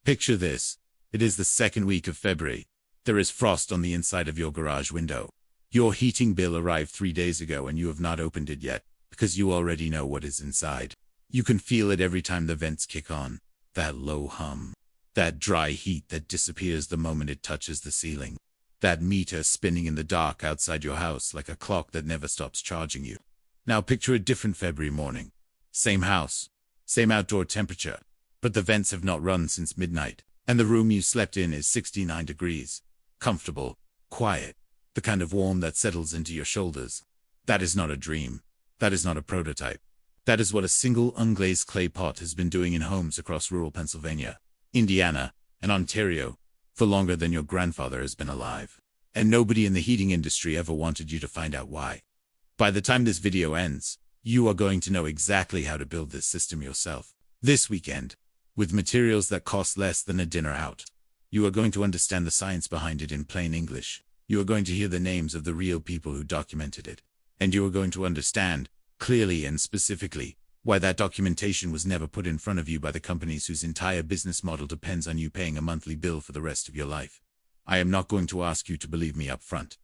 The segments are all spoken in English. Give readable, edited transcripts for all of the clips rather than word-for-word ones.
Picture this. It is the second week of February. There is frost on the inside of your garage window. Your heating bill arrived 3 days ago and you have not opened it yet, because you already know what is inside. You can feel it every time the vents kick on. That low hum. That dry heat that disappears the moment it touches the ceiling. That meter spinning in the dark outside your house like a clock that never stops charging you. Now picture a different February morning. Same house, same outdoor temperature, but the vents have not run since midnight, and the room you slept in is 69 degrees. Comfortable, quiet, the kind of warm that settles into your shoulders. That is not a dream. That is not a prototype. That is what a single unglazed clay pot has been doing in homes across rural Pennsylvania, Indiana, and Ontario for longer than your grandfather has been alive. And nobody in the heating industry ever wanted you to find out why. By the time this video ends, you are going to know exactly how to build this system yourself. This weekend, with materials that cost less than a dinner out. You are going to understand the science behind it in plain English. You are going to hear the names of the real people who documented it. And you are going to understand, clearly and specifically, why that documentation was never put in front of you by the companies whose entire business model depends on you paying a monthly bill for the rest of your life. I am not going to ask you to believe me up front.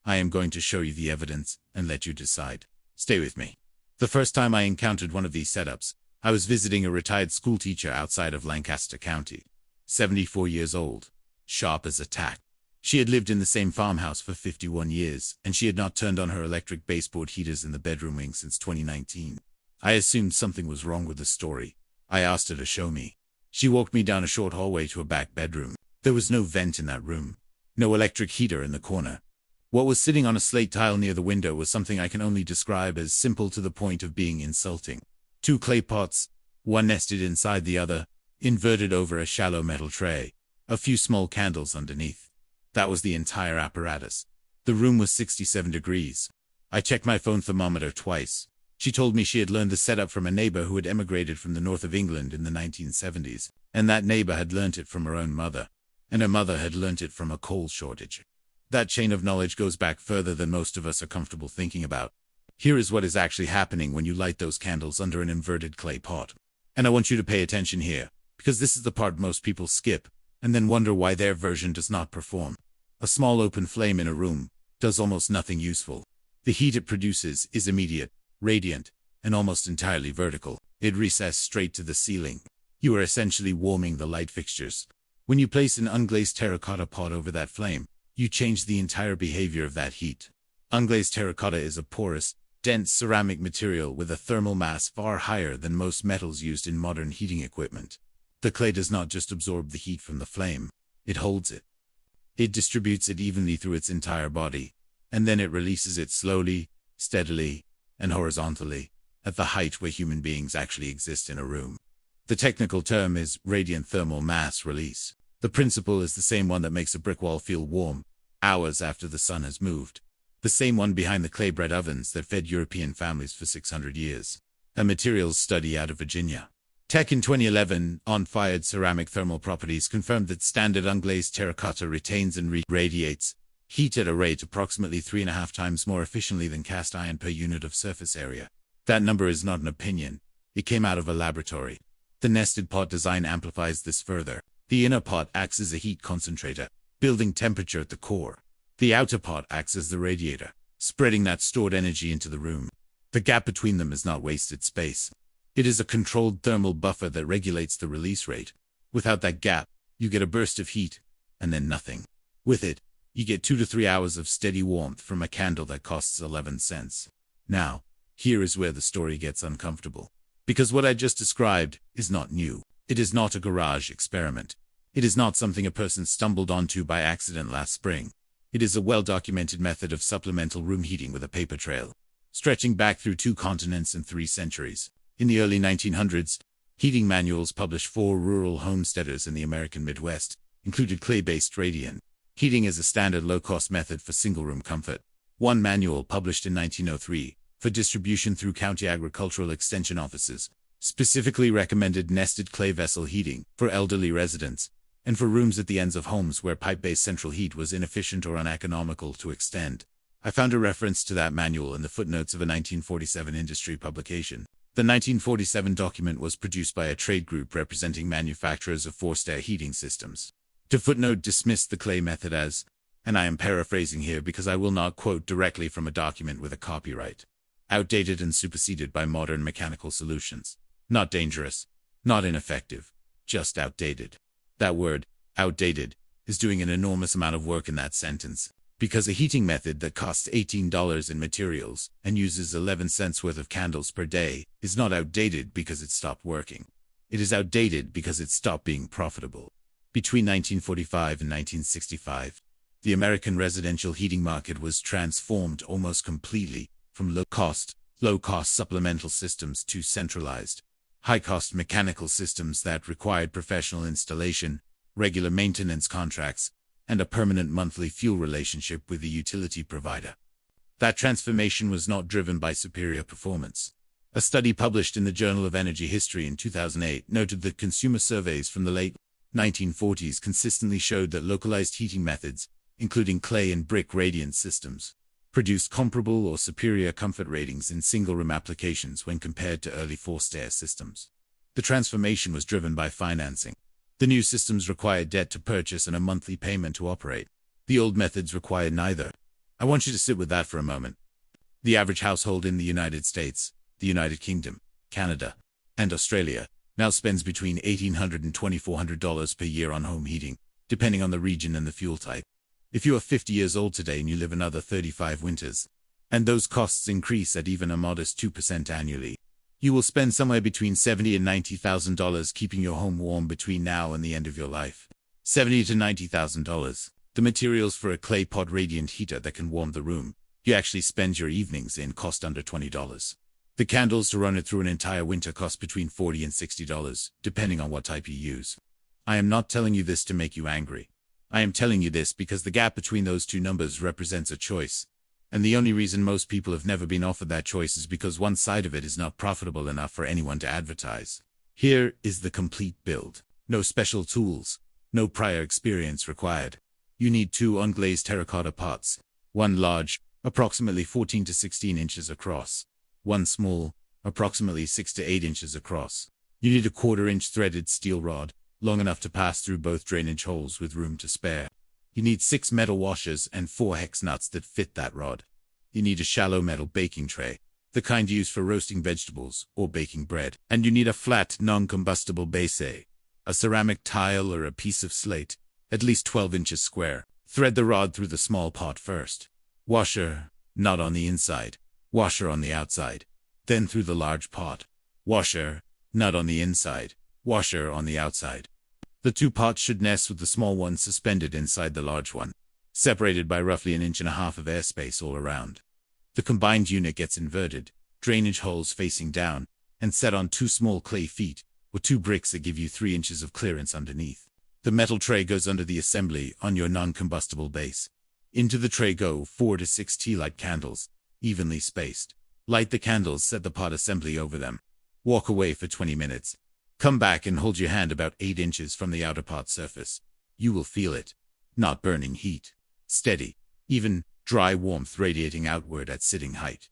I am going to show you the evidence and let you decide. Stay with me. The first time I encountered one of these setups, I was visiting a retired schoolteacher outside of Lancaster County. 74 years old, sharp as a tack. She had lived in the same farmhouse for 51 years, and she had not turned on her electric baseboard heaters in the bedroom wing since 2019. I assumed something was wrong with the story. I asked her to show me. She walked me down a short hallway to a back bedroom. There was no vent in that room. No electric heater in the corner. What was sitting on a slate tile near the window was something I can only describe as simple to the point of being insulting. 2 clay pots, one nested inside the other, inverted over a shallow metal tray, a few small candles underneath. That was the entire apparatus. The room was 67 degrees. I checked my phone thermometer twice. She told me she had learned the setup from a neighbor who had emigrated from the north of England in the 1970s, and that neighbor had learnt it from her own mother, and her mother had learnt it from a coal shortage. That chain of knowledge goes back further than most of us are comfortable thinking about. Here is what is actually happening when you light those candles under an inverted clay pot. And I want you to pay attention here, because this is the part most people skip, and then wonder why their version does not perform. A small open flame in a room does almost nothing useful. The heat it produces is immediate, radiant, and almost entirely vertical. It recesses straight to the ceiling. You are essentially warming the light fixtures. When you place an unglazed terracotta pot over that flame, you change the entire behavior of that heat. Unglazed terracotta is a porous, dense ceramic material with a thermal mass far higher than most metals used in modern heating equipment. The clay does not just absorb the heat from the flame, it holds it. It distributes it evenly through its entire body, and then it releases it slowly, steadily, and horizontally, at the height where human beings actually exist in a room. The technical term is radiant thermal mass release. The principle is the same one that makes a brick wall feel warm hours after the sun has moved. The same one behind the clay bread ovens that fed European families for 600 years. A materials study out of Virginia. Tech in 2011 on fired ceramic thermal properties confirmed that standard unglazed terracotta retains and radiates heat at a rate approximately 3.5 times more efficiently than cast iron per unit of surface area. That number is not an opinion. It came out of a laboratory. The nested pot design amplifies this further. The inner pot acts as a heat concentrator, building temperature at the core. The outer pot acts as the radiator, spreading that stored energy into the room. The gap between them is not wasted space. It is a controlled thermal buffer that regulates the release rate. Without that gap, you get a burst of heat, and then nothing. With it, you get 2 to 3 hours of steady warmth from a candle that costs 11 cents. Now, here is where the story gets uncomfortable. Because what I just described is not new. It is not a garage experiment. It is not something a person stumbled onto by accident last spring. It is a well-documented method of supplemental room heating with a paper trail, stretching back through 2 continents and 3 centuries. In the early 1900s, heating manuals published for rural homesteaders in the American Midwest included clay-based radiant heating as a standard low-cost method for single-room comfort. One manual published in 1903 for distribution through county agricultural extension offices specifically recommended nested clay vessel heating for elderly residents and for rooms at the ends of homes where pipe-based central heat was inefficient or uneconomical to extend. I found a reference to that manual in the footnotes of a 1947 industry publication. The 1947 document was produced by a trade group representing manufacturers of forced-air heating systems. The footnote dismissed the clay method as, and I am paraphrasing here because I will not quote directly from a document with a copyright, outdated and superseded by modern mechanical solutions. Not dangerous, not ineffective, just outdated. That word, outdated, is doing an enormous amount of work in that sentence, because a heating method that costs $18 in materials and uses 11 cents worth of candles per day is not outdated because it stopped working. It is outdated because it stopped being profitable. Between 1945 and 1965, the American residential heating market was transformed almost completely from low-cost supplemental systems to centralized, high-cost mechanical systems that required professional installation, regular maintenance contracts, and a permanent monthly fuel relationship with the utility provider. That transformation was not driven by superior performance. A study published in the Journal of Energy History in 2008 noted that consumer surveys from the late 1940s consistently showed that localized heating methods, including clay and brick radiant systems, produced comparable or superior comfort ratings in single-room applications when compared to early forced-air systems. The transformation was driven by financing. The new systems required debt to purchase and a monthly payment to operate. The old methods required neither. I want you to sit with that for a moment. The average household in the United States, the United Kingdom, Canada, and Australia now spends between $1,800 and $2,400 per year on home heating, depending on the region and the fuel type. If you are 50 years old today and you live another 35 winters, and those costs increase at even a modest 2% annually, you will spend somewhere between $70,000 and $90,000 keeping your home warm between now and the end of your life. $70,000 to $90,000. The materials for a clay pot radiant heater that can warm the room you actually spend your evenings in cost under $20. The candles to run it through an entire winter cost between $40 and $60, depending on what type you use. I am not telling you this to make you angry. I am telling you this because the gap between those two numbers represents a choice. And the only reason most people have never been offered that choice is because one side of it is not profitable enough for anyone to advertise. Here is the complete build. No special tools. No prior experience required. You need 2 unglazed terracotta pots. One large, approximately 14 to 16 inches across. One small, approximately 6 to 8 inches across. You need a 1/4-inch threaded steel rod, long enough to pass through both drainage holes with room to spare. You need 6 metal washers and 4 hex nuts that fit that rod. You need a shallow metal baking tray, the kind used for roasting vegetables or baking bread. And you need a flat, non-combustible base, a ceramic tile or a piece of slate, at least 12 inches square. Thread the rod through the small pot first. Washer, not on the inside. Washer on the outside. Then through the large pot. Washer, not on the inside. Washer on the outside. The 2 pots should nest with the small one suspended inside the large one, separated by roughly 1.5 inches of airspace all around. The combined unit gets inverted, drainage holes facing down, and set on 2 small clay feet, or 2 bricks that give you 3 inches of clearance underneath. The metal tray goes under the assembly on your non-combustible base. Into the tray go 4 to 6 tea light candles, evenly spaced. Light the candles, set the pot assembly over them. Walk away for 20 minutes. Come back and hold your hand about 8 inches from the outer pot surface. You will feel it. Not burning heat. Steady, even, dry warmth radiating outward at sitting height.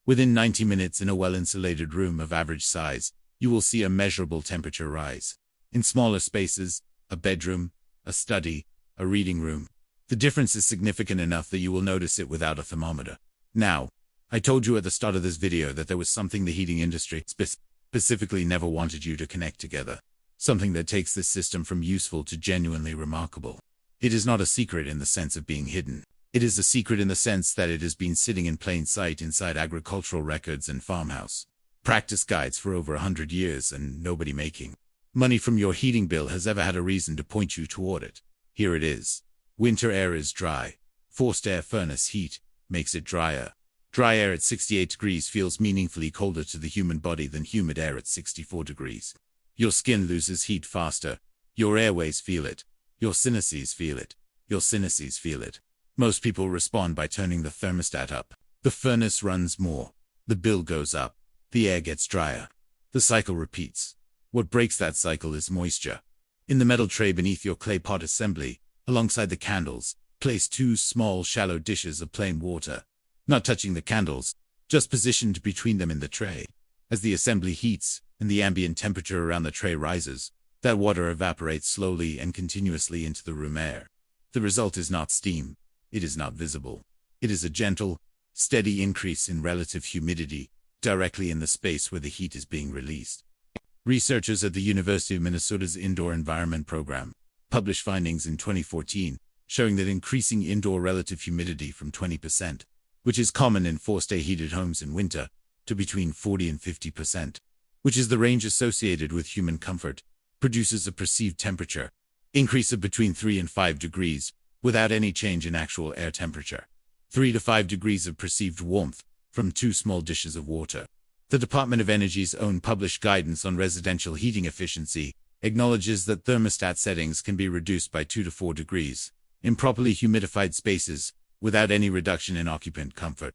Within 90 minutes in a well-insulated room of average size, you will see a measurable temperature rise. In smaller spaces, a bedroom, a study, a reading room, the difference is significant enough that you will notice it without a thermometer. Now, I told you at the start of this video that there was something the heating industry specifically never wanted you to connect together. Something that takes this system from useful to genuinely remarkable. It is not a secret in the sense of being hidden. It is a secret in the sense that it has been sitting in plain sight inside agricultural records and farmhouse practice guides for over 100 years, and nobody making money from your heating bill has ever had a reason to point you toward it. Here it is. Winter air is dry. Forced air furnace heat makes it drier. Dry air at 68 degrees feels meaningfully colder to the human body than humid air at 64 degrees. Your skin loses heat faster. Your airways feel it. Your sinuses feel it. Your sinuses feel it. Most people respond by turning the thermostat up. The furnace runs more. The bill goes up. The air gets drier. The cycle repeats. What breaks that cycle is moisture. In the metal tray beneath your clay pot assembly, alongside the candles, place 2 small shallow dishes of plain water. Not touching the candles, just positioned between them in the tray. As the assembly heats and the ambient temperature around the tray rises, that water evaporates slowly and continuously into the room air. The result is not steam. It is not visible. It is a gentle, steady increase in relative humidity directly in the space where the heat is being released. Researchers at the University of Minnesota's Indoor Environment Program published findings in 2014 showing that increasing indoor relative humidity from 20%, which is common in forced-air heated homes in winter, to between 40 and 50%, which is the range associated with human comfort, produces a perceived temperature increase of between 3 and 5 degrees without any change in actual air temperature. 3 to 5 degrees of perceived warmth from 2 small dishes of water. The Department of Energy's own published guidance on residential heating efficiency acknowledges that thermostat settings can be reduced by 2 to 4 degrees in properly humidified spaces without any reduction in occupant comfort.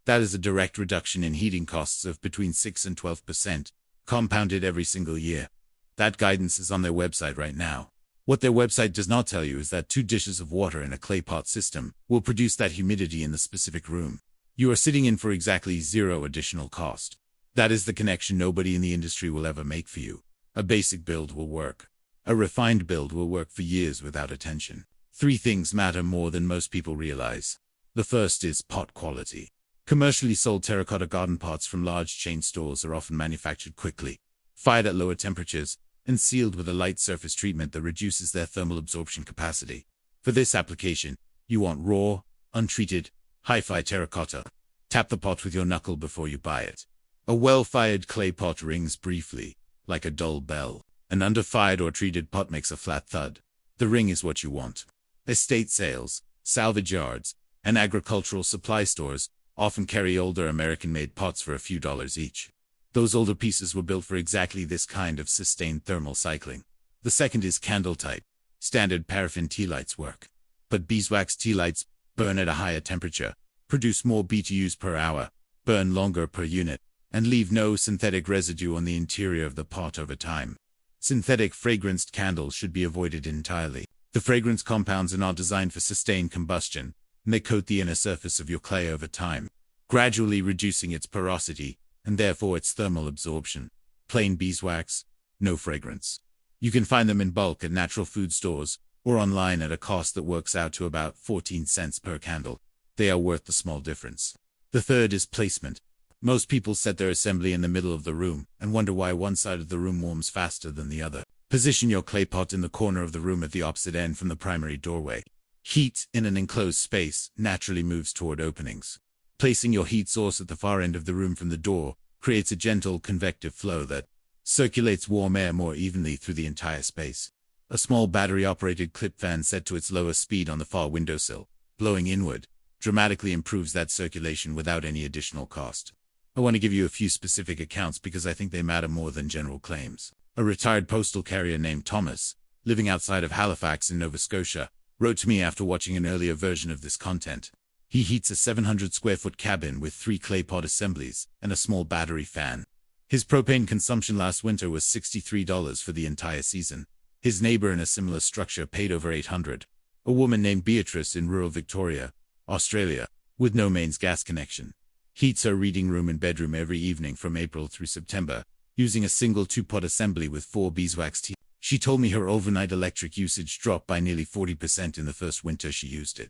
That is a direct reduction in heating costs of between 6 and 12%, compounded every single year. That guidance is on their website right now. What their website does not tell you is that 2 dishes of water in a clay pot system will produce that humidity in the specific room. You are sitting in for exactly 0 additional cost. That is the connection nobody in the industry will ever make for you. A basic build will work. A refined build will work for years without attention. 3 things matter more than most people realize. The first is pot quality. Commercially sold terracotta garden pots from large chain stores are often manufactured quickly, fired at lower temperatures, and sealed with a light surface treatment that reduces their thermal absorption capacity. For this application, you want raw, untreated, hi-fi terracotta. Tap the pot with your knuckle before you buy it. A well-fired clay pot rings briefly, like a dull bell. An under-fired or treated pot makes a flat thud. The ring is what you want. Estate sales, salvage yards, and agricultural supply stores often carry older American-made pots for a few dollars each. Those older pieces were built for exactly this kind of sustained thermal cycling. The second is candle type. Standard paraffin tea lights work. But beeswax tea lights burn at a higher temperature, produce more BTUs per hour, burn longer per unit, and leave no synthetic residue on the interior of the pot over time. Synthetic fragranced candles should be avoided entirely. The fragrance compounds are not designed for sustained combustion, and they coat the inner surface of your clay over time, gradually reducing its porosity and therefore its thermal absorption. Plain beeswax, no fragrance. You can find them in bulk at natural food stores or online at a cost that works out to about 14 cents per candle. They are worth the small difference. The third is placement. Most people set their assembly in the middle of the room and wonder why one side of the room warms faster than the other. Position your clay pot in the corner of the room at the opposite end from the primary doorway. Heat in an enclosed space naturally moves toward openings. Placing your heat source at the far end of the room from the door creates a gentle convective flow that circulates warm air more evenly through the entire space. A small battery-operated clip fan set to its lowest speed on the far windowsill, blowing inward, dramatically improves that circulation without any additional cost. I want to give you a few specific accounts because I think they matter more than general claims. A retired postal carrier named Thomas, living outside of Halifax in Nova Scotia, wrote to me after watching an earlier version of this content. He heats a 700-square-foot cabin with 3 clay pot assemblies and a small battery fan. His propane consumption last winter was $63 for the entire season. His neighbor in a similar structure paid over $800. A woman named Beatrice in rural Victoria, Australia, with no mains gas connection, heats her reading room and bedroom every evening from April through September, using a single 2-pot assembly with 4 beeswax tea. She told me her overnight electric usage dropped by nearly 40% in the first winter she used it.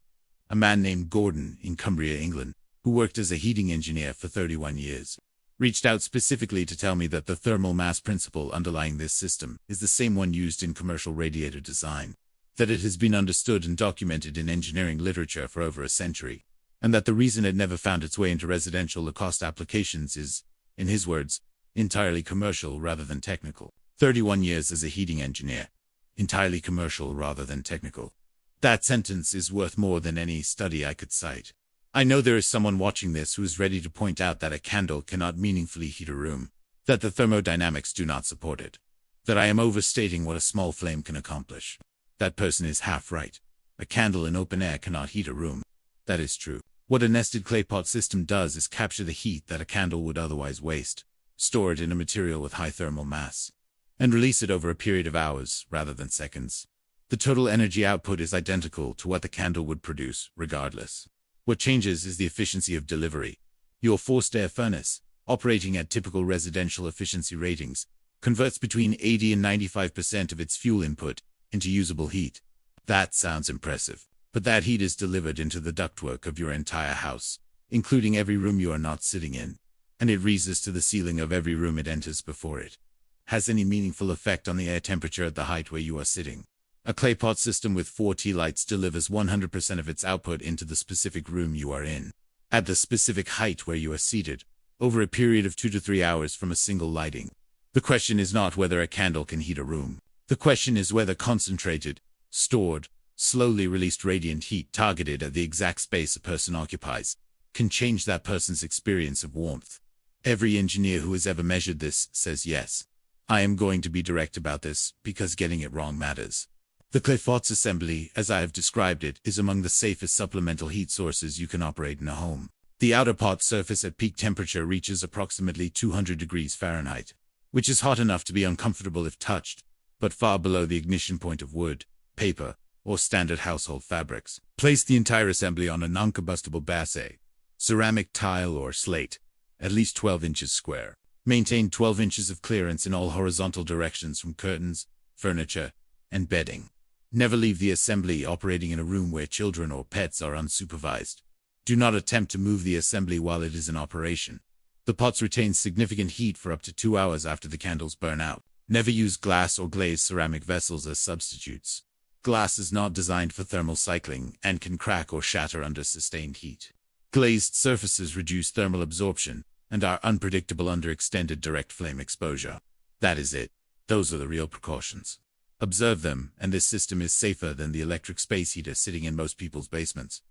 A man named Gordon in Cumbria, England, who worked as a heating engineer for 31 years, reached out specifically to tell me that the thermal mass principle underlying this system is the same one used in commercial radiator design, that it has been understood and documented in engineering literature for over a century, and that the reason it never found its way into residential low-cost applications is, in his words, entirely commercial rather than technical. 31 years as a heating engineer. Entirely commercial rather than technical. That sentence is worth more than any study I could cite. I know there is someone watching this who is ready to point out that a candle cannot meaningfully heat a room, that the thermodynamics do not support it, that I am overstating what a small flame can accomplish. That person is half right. A candle in open air cannot heat a room. That is true. What a nested clay pot system does is capture the heat that a candle would otherwise waste, store it in a material with high thermal mass, and release it over a period of hours rather than seconds. The total energy output is identical to what the candle would produce, regardless. What changes is the efficiency of delivery. Your forced air furnace, operating at typical residential efficiency ratings, converts between 80 and 95% of its fuel input into usable heat. That sounds impressive, but that heat is delivered into the ductwork of your entire house, including every room you are not sitting in, and it rises to the ceiling of every room it enters before it has any meaningful effect on the air temperature at the height where you are sitting. A clay pot system with 4 tea lights delivers 100% of its output into the specific room you are in, at the specific height where you are seated, over a period of 2 to 3 hours from a single lighting. The question is not whether a candle can heat a room. The question is whether concentrated, stored, slowly released radiant heat targeted at the exact space a person occupies can change that person's experience of warmth. Every engineer who has ever measured this says yes. I am going to be direct about this because getting it wrong matters. The clay pots assembly, as I have described it, is among the safest supplemental heat sources you can operate in a home. The outer pot surface at peak temperature reaches approximately 200 degrees Fahrenheit, which is hot enough to be uncomfortable if touched, but far below the ignition point of wood, paper, or standard household fabrics. Place the entire assembly on a non-combustible base, ceramic tile or slate, at least 12 inches square. Maintain 12 inches of clearance in all horizontal directions from curtains, furniture, and bedding. Never leave the assembly operating in a room where children or pets are unsupervised. Do not attempt to move the assembly while it is in operation. The pots retain significant heat for up to 2 hours after the candles burn out. Never use glass or glazed ceramic vessels as substitutes. Glass is not designed for thermal cycling and can crack or shatter under sustained heat. Glazed surfaces reduce thermal absorption and are unpredictable under extended direct flame exposure. That is it. Those are the real precautions. Observe them, and this system is safer than the electric space heater sitting in most people's basements.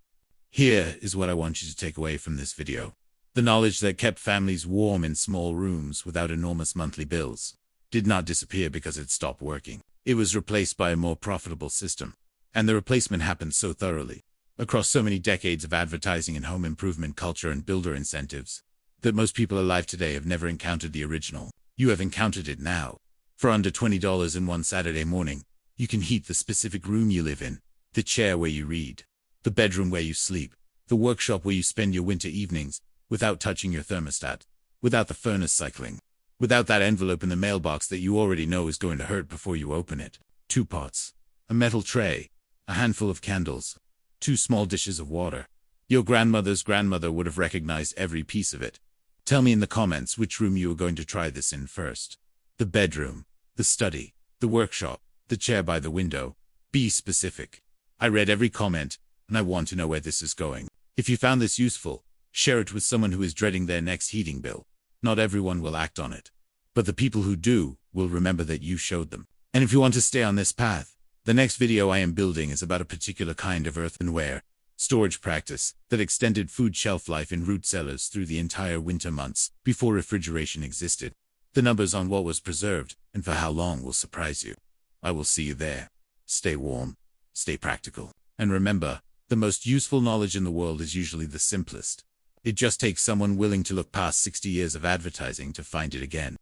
Here is what I want you to take away from this video. The knowledge that kept families warm in small rooms without enormous monthly bills did not disappear because it stopped working. It was replaced by a more profitable system, and the replacement happened so thoroughly, across so many decades of advertising and home improvement culture and builder incentives, that most people alive today have never encountered the original. You have encountered it now. For under $20 in one Saturday morning, you can heat the specific room you live in, the chair where you read, the bedroom where you sleep, the workshop where you spend your winter evenings, without touching your thermostat, without the furnace cycling, without that envelope in the mailbox that you already know is going to hurt before you open it. 2 pots, a metal tray, a handful of candles, 2 small dishes of water. Your grandmother's grandmother would have recognized every piece of it. Tell me in the comments which room you are going to try this in first. The bedroom, the study, the workshop, the chair by the window. Be specific. I read every comment, and I want to know where this is going. If you found this useful, share it with someone who is dreading their next heating bill. Not everyone will act on it, but the people who do will remember that you showed them. And if you want to stay on this path, the next video I am building is about a particular kind of earthenware storage practice that extended food shelf life in root cellars through the entire winter months before refrigeration existed. The numbers on what was preserved and for how long will surprise you. I will see you there. Stay warm, stay practical, and remember, the most useful knowledge in the world is usually the simplest. It just takes someone willing to look past 60 years of advertising to find it again.